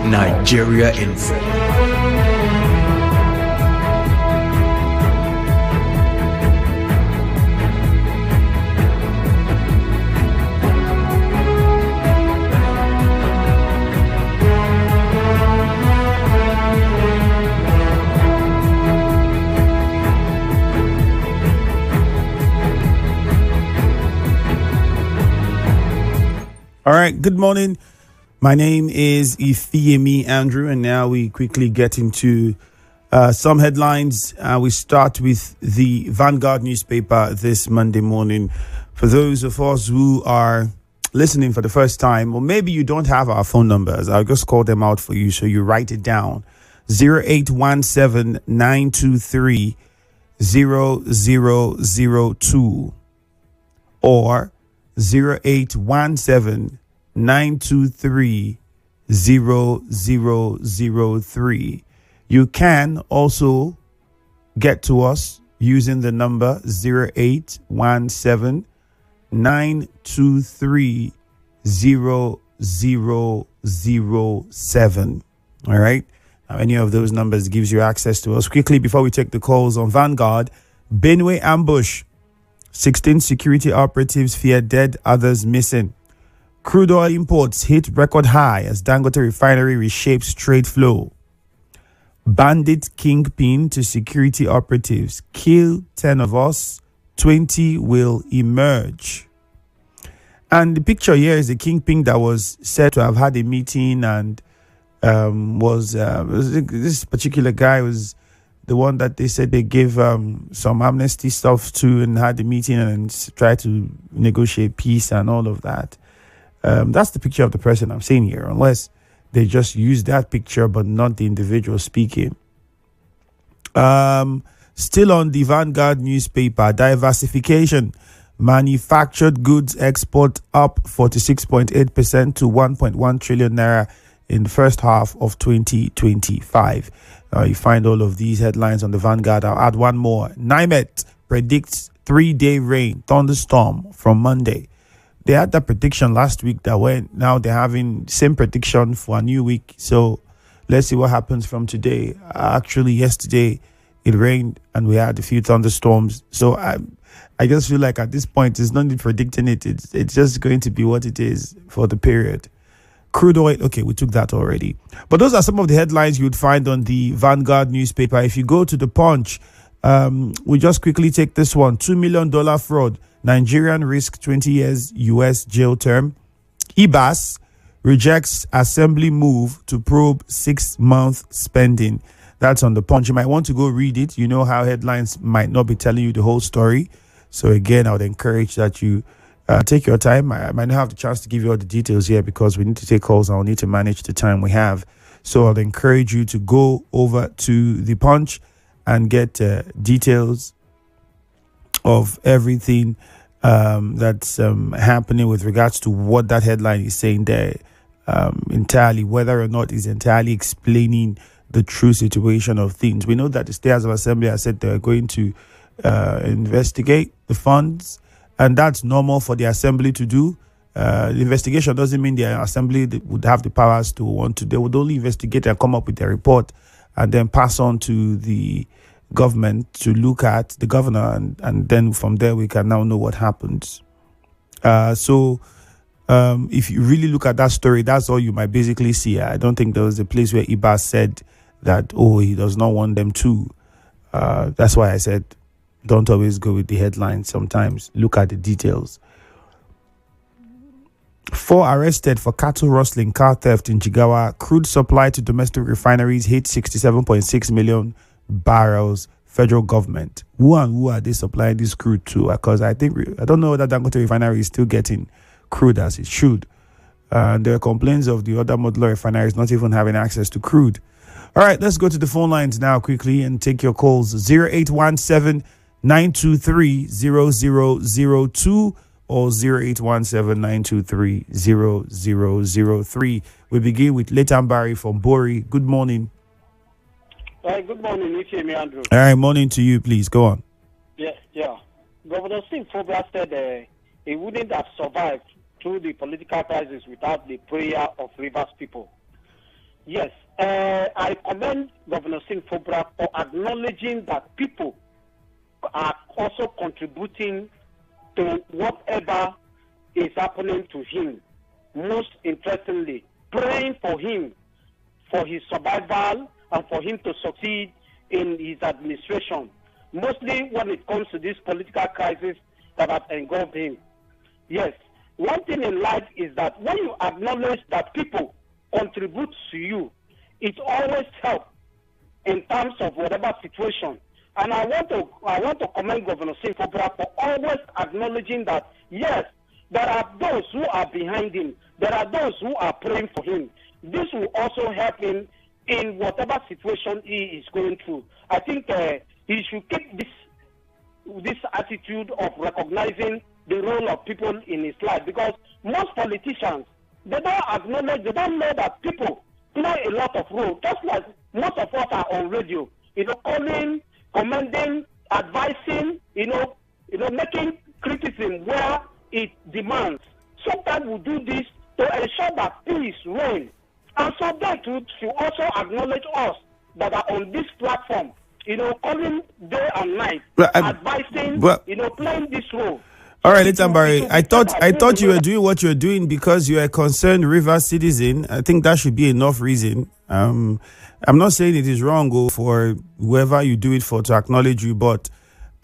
Nigeria Info. All right, good morning. My name is Ifiemi Andrew, and now we quickly get into some headlines. We start with the Vanguard newspaper this Monday morning. For those of us who are listening for the first time, or maybe you don't have our phone numbers, I'll just call them out for you so you write it down. 0817 923 0002 or 0817 923 0003. You can also get to us using the number 0817 923 0007. All right. Now, any of those numbers gives you access to us. Quickly, before we take the calls on Vanguard, Benue ambush. 16 security operatives fear dead, others missing. Crude oil imports hit record high as Dangote refinery reshapes trade flow. Bandit kingpin to security operatives. Kill 10 of us, 20 will emerge. And the picture here is the kingpin that was said to have had a meeting and this particular guy was the one that they said they gave some amnesty stuff to and had the meeting and tried to negotiate peace and all of that. That's the picture of the person I'm seeing here, unless they just use that picture but not the individual speaking. Still on the Vanguard newspaper, diversification. Manufactured goods export up 46.8% to 1.1 trillion naira in the first half of 2025. You find all of these headlines on the Vanguard. I'll add one more. NIMET predicts 3-day rain, thunderstorm from Monday. They had that prediction last week that went. Now they're having same prediction for a new week. So let's see what happens from today. Actually, yesterday it rained and we had a few thunderstorms. So I just feel like at this point, there's no need predicting it. It's just going to be what it is for the period. Crude oil, okay, we took that already. But those are some of the headlines you would find on the Vanguard newspaper. If you go to the Punch, we just quickly take this one. $2 million fraud. Nigerian risk 20 years U.S. jail term. IBAS rejects assembly move to probe 6-month spending. That's on the Punch. You might want to go read it. You know how headlines might not be telling you the whole story. So again, I would encourage that you take your time. I might not have the chance to give you all the details here because we need to take calls and I'll need to manage the time we have. So I'd encourage you to go over to the Punch and get details of everything that's happening with regards to what that headline is saying there entirely, whether or not it's entirely explaining the true situation of things. We know that the State House of Assembly has said they're going to investigate the funds, and that's normal for the assembly to do. The investigation doesn't mean the assembly would have the powers to want to. They would only investigate and come up with a report and then pass on to the government to look at the governor. And then from there, we can now know what happens. So if you really look at that story, that's all you might basically see. I don't think there was a place where Ibas said that, oh, he does not want them to. That's why I said, don't always go with the headlines. Sometimes look at the details. 4 arrested for cattle rustling, car theft in Jigawa. Crude supply to domestic refineries hit 67.6 million barrels. Federal government. Who are they supplying this crude to? Because I don't know that Dangote refinery is still getting crude as it should. There are complaints of the other modular refineries not even having access to crude. All right, let's go to the phone lines now quickly and take your calls. 0817 923 0002 or 0817 923 0003. We begin with Leighton Barry from Bori. Good morning. Good morning, Ifiemi Andrew. All right, morning to you, please. Go on. Yeah. Governor Singh forecasted he wouldn't have survived through the political crisis without the prayer of Rivers people. Yes, I commend Governor Singh Fobra for acknowledging that people are also contributing to whatever is happening to him. Most interestingly, praying for him, for his survival, and for him to succeed in his administration, mostly when it comes to this political crisis that has engulfed him. Yes, one thing in life is that when you acknowledge that people contribute to you, it always helps in terms of whatever situation. And I want to commend Governor Singh Fobra for always acknowledging that, yes, there are those who are behind him. There are those who are praying for him. This will also help him in whatever situation he is going through. I think he should keep this attitude of recognizing the role of people in his life, because most politicians, they don't acknowledge, they don't know that people play a lot of role. Just like most of us are on radio, calling, commending, advising, making criticism where it demands. Sometimes we do this to ensure that peace reigns. And so they should also acknowledge us that are on this platform, calling day and night, advising, playing this role. All right, Litambari, I thought you were doing what you're doing because you're a concerned River citizen. I think that should be enough reason. I'm not saying it is wrong for whoever you do it for to acknowledge you, but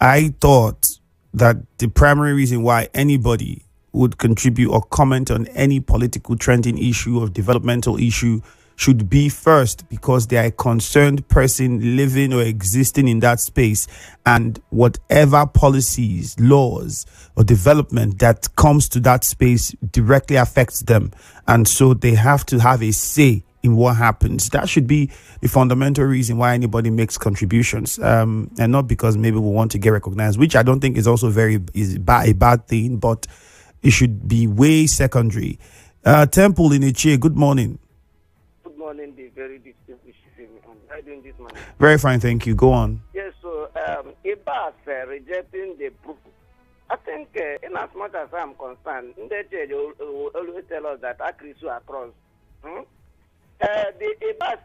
I thought that the primary reason why anybody would contribute or comment on any political trending issue or developmental issue should be first because they are a concerned person living or existing in that space, and whatever policies, laws, or development that comes to that space directly affects them, and so they have to have a say in what happens. That should be the fundamental reason why anybody makes contributions, and not because maybe we want to get recognized, which I don't think is also a bad thing, but it should be way secondary. Temple in Ichie, good morning. Good morning, the very distinguished Ifiemi. How are you doing this morning? Very fine, thank you. Go on. Yes, so Ibas rejecting the proof. I think, in as much as I'm concerned, they will always tell us that Akrisu across. The Ibas,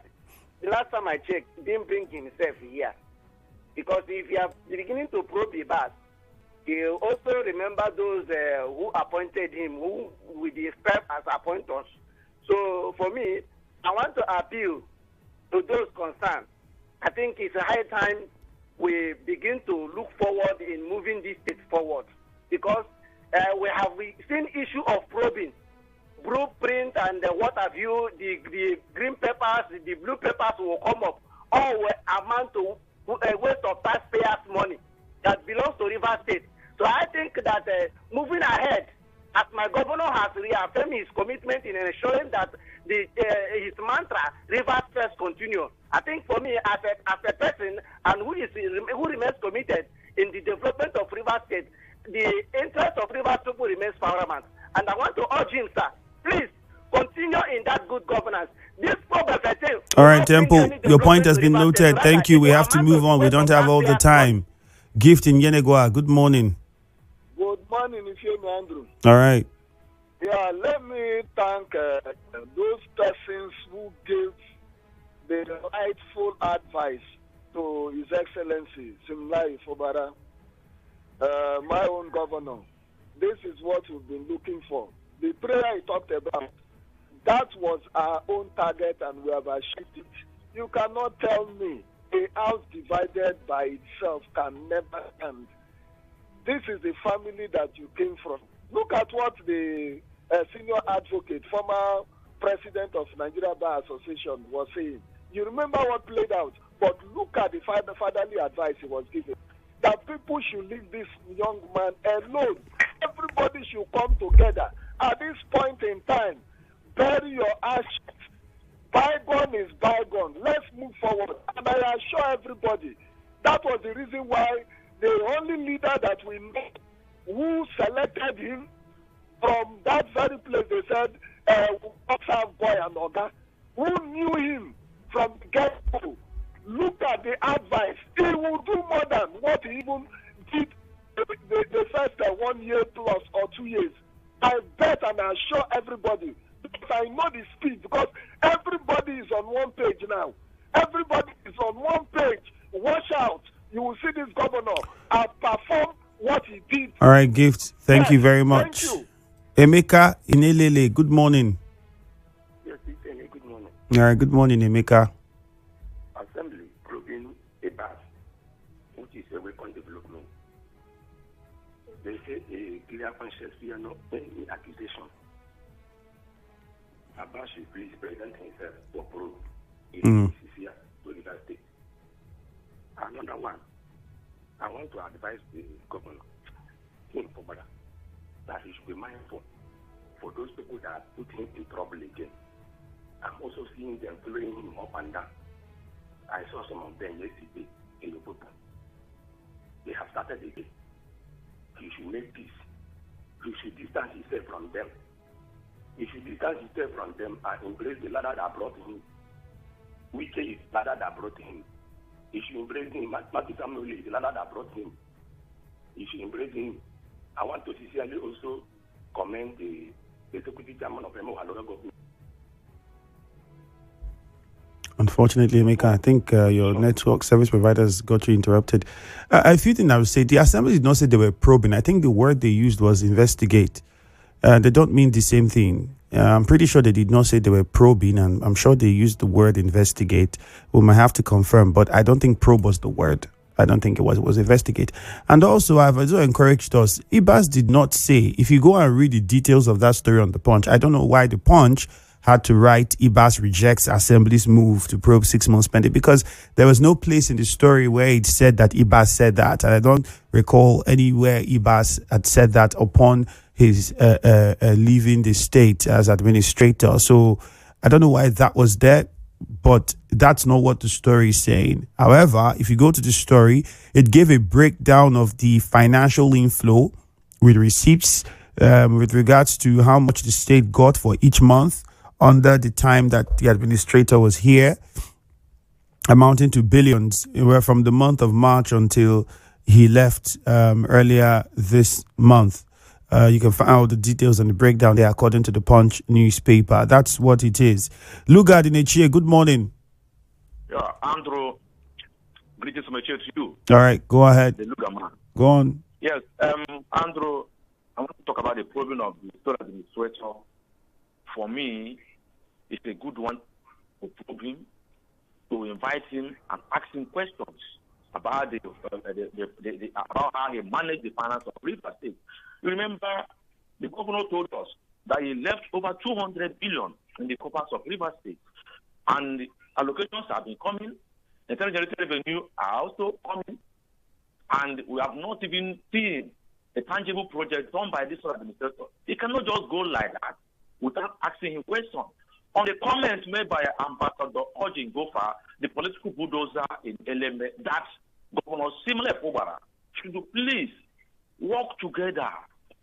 the last time I checked, didn't bring himself here. Because if you are beginning to probe Ibas, he also remember those who appointed him, who with the step as appointers. So for me, I want to appeal to those concerned. I think it's a high time we begin to look forward in moving this state forward, because we have seen issue of probing, blueprint and what have you, the green papers, the blue papers will come up, all will amount to a waste of taxpayers' money that belongs to River State. So I think that moving ahead, as my governor has reaffirmed his commitment in ensuring that his mantra, Rivers First, continue. I think for me, as a person and who remains committed in the development of River State, the interest of Rivers people remains paramount. And I want to urge him, sir, please continue in that good governance. This problem, all right, Temple, your point has been noted. Thank you. We have to move on. We don't have all the time. Gift in Yenegua, good morning. Good morning, Ifiemi Andrew. All right. Yeah, let me thank those persons who gave the rightful advice to His Excellency Simlai Fobara, my own governor. This is what we've been looking for. The prayer he talked about, that was our own target and we have achieved it. You cannot tell me a house divided by itself can never end. This is the family that you came from. Look at what the senior advocate, former president of Nigeria Bar Association was saying. You remember what played out, but look at the fatherly advice he was giving. That people should leave this young man alone. Everybody should come together. At this point in time, bury your ashes. Bygone is bygone. Let's move forward. And I assure everybody, that was the reason why the only leader that we know who selected him from that very place, they said, Oxfam boy and Oga, who knew him from the get-go. Look at the advice. He will do more than what he even did the first 1 year plus or 2 years. I bet and I assure everybody, because I know the speed, because everybody is on one page now. Everybody is on one page. Watch out. You will see this governor perform what he did. All right, Gift. Thank you very much. Thank you. Emeka Inelele, good morning. Yes, good morning. All right, good morning, Emeka. Assembly proving a pass, which is a weapon development. They say a clear conscience, we are not any accusation. Abbas should please present himself for proof if he is here to the state. Another one, I want to advise the governor, King Pobada, that he should be mindful for those people that put him in trouble again. I'm also seeing them following him up and down. I saw some of them yesterday in the book. They have started again. He should make peace. He should distance himself from them. He should distance himself from them and embrace the ladder that brought him. Which is the ladder that brought him. He should embrace him. Matthew Samuel is the ladder that brought him. He should embrace him. I want to sincerely also commend the executive chairman of Emo Local Government. Unfortunately, Emeka, I think your network service providers got you interrupted. A few things I would say. The assembly did not say they were probing. I think the word they used was investigate. They don't mean the same thing. I'm pretty sure they did not say they were probing, and I'm sure they used the word investigate. We might have to confirm, but I don't think probe was the word. I don't think it was investigate. And also, I've also encouraged us. Ibas did not say, if you go and read the details of that story on The Punch, I don't know why The Punch had to write Ibas rejects Assembly's move to probe 6 months spending, because there was no place in the story where it said that Ibas said that. And I don't recall anywhere Ibas had said that upon his leaving the state as administrator. So I don't know why that was there, but that's not what the story is saying. However, if you go to the story, it gave a breakdown of the financial inflow with receipts with regards to how much the state got for each month under the time that the administrator was here, amounting to billions, from the month of March until he left earlier this month. You can find out the details and the breakdown there according to the Punch newspaper. That's what it is. Lugard in Echie, good morning. Yeah, Andrew, greetings from Echie to you. All right, go ahead. The Lugard man. Go on. Yes, Andrew, I want to talk about the problem of the state administrator. For me, it's a good one to probe him, to invite him and ask him questions about about how he managed the finance of River State. You remember, the governor told us that he left over 200 billion in the coffers of River State, and allocations have been coming. Internal generated revenue are also coming, and we have not even seen a tangible project done by this administrator. He cannot just go like that without asking him questions. On the comments made by Ambassador Ojin Gofa, the political bulldozer in Eleme, that Governor Simile Pobara should please work together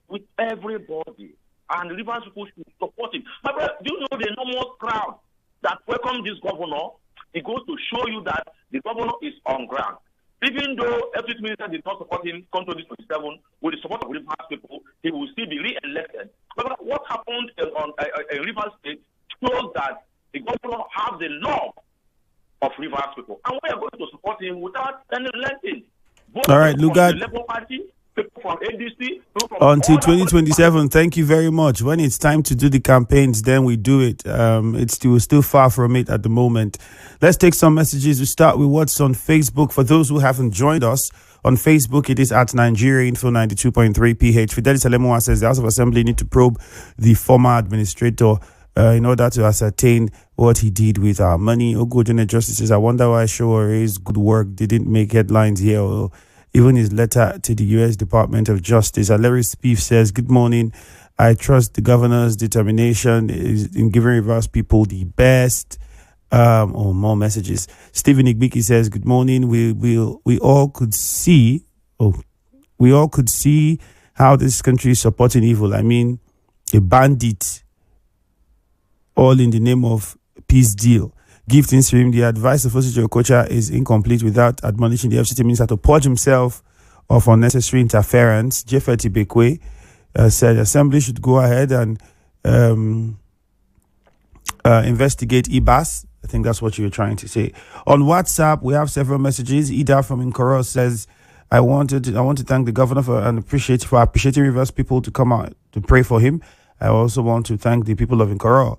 with everybody, and Rivers people should support him. My brother, do you know the enormous crowd that welcomed this governor? It goes to show you that the governor is on ground. Even though every minister did not support him, come to this 27, with the support of Rivers people, he will still be re-elected. But what happened in Rivers State shows that the governor has the love of Rivers people, and we are going to support him without any relenting. All right, Lugard. The Labour Party, people from ADC, until 2027. Thank you very much. When it's time to do the campaigns, then we do it. We're still far from it at the moment. Let's take some messages. We start with what's on Facebook. For those who haven't joined us on Facebook, it is at Nigeria Info 92.3 PH. Fidelis Alemoa says the House of Assembly need to probe the former administrator in order to ascertain what he did with our money. Ogojone Justice says, I wonder why Showere's good work didn't make headlines here, or even his letter to the U.S. Department of Justice. Larry Spieth says, good morning. I trust the governor's determination in giving Rivers people the best. More messages. Stephen Igbiki says, good morning. We all could see how this country is supporting evil. I mean, a bandit, all in the name of peace deal. Gift in stream, the advice of Osito Okocha is incomplete without admonishing the FCT minister to purge himself of unnecessary interference. Jeffrey Tibekwe said Assembly should go ahead and investigate IBAS. I think that's what you were trying to say. On WhatsApp, we have several messages. Ida from Nkoro says, I want to thank the governor for appreciating Rivers people to come out to pray for him. I also want to thank the people of Nkoro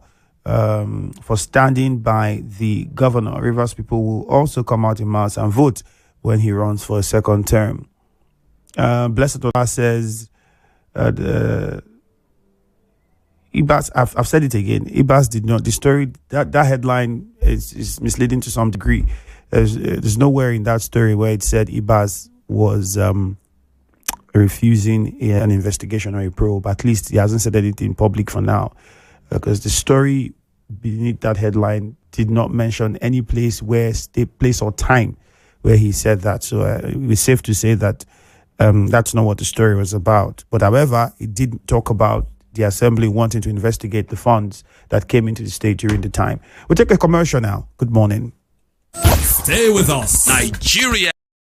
for standing by the governor. Rivers people will also come out in mass and vote when he runs for a second term. Blessed Allah says, Ibas, I've said it again. Ibas did not. The story, that headline is misleading to some degree. There's nowhere in that story where it said Ibas was refusing an investigation or a probe. At least he hasn't said anything in public for now, because the story beneath that headline did not mention any place or time where he said that. So it's safe to say that that's not what the story was about. But however, it did talk about the assembly wanting to investigate the funds that came into the state during the time. We'll take a commercial now. Good morning. Stay with us. Nigeria.